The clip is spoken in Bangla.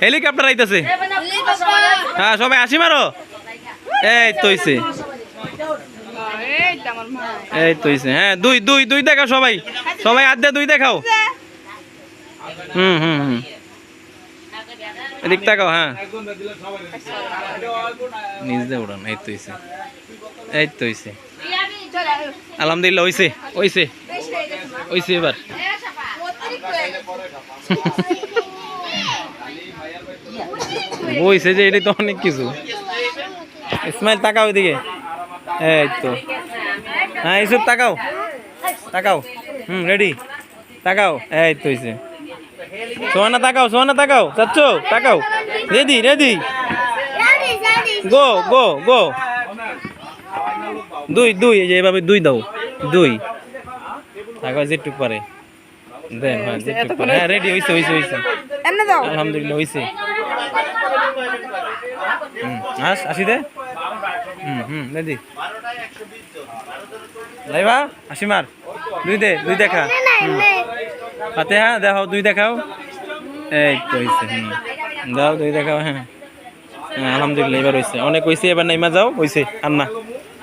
হেলিকপ্টার আইতাছে হ্যাঁ সবাই আসি মারো এই তো হইছে এই তো হইছে হ্যাঁ দুই দুই দুই দেখাও সবাই সবাই আড্ডা দুই দেখাও হুম হুম হুম এদিক তাকাও হ্যাঁ নিজ দিয়ে উড়ান এই তো হইছে এই তো হইছে আলহামদুলিল্লাহ হইছে হইছে হইছে এবার বইছে যে এটা তো অনেক কিছু ইসমাইল তাকাও এদিকে এই তো হ্যাঁ ইসুফ তাকাও তাকাও হুম রেডি তাকাও এই তো হইছে সোহানা তাকাও চাচ্ছো তাকাও রেডি রেডি গো গো গো দুই দুই এই যে এভাবে দুই দাও দুই তাকাও যেটুক পারে দেন হ্যাঁ যেটুক পারে হ্যাঁ রেডি হইছে হইছে হইছে আলহামদুলিল্লাহ হইছে আসি দে হুম রেডি লাইবা আসি মার দুই দেখা হাতে হ্যাঁ দেখাও দুই দেখাও এই তো হইছে দাও দুই দেখাও হ্যাঁ আলহামদুলিল্লাহ এবার হইছে অনেক হইছে এবার নাইমা যাও হইছে আর না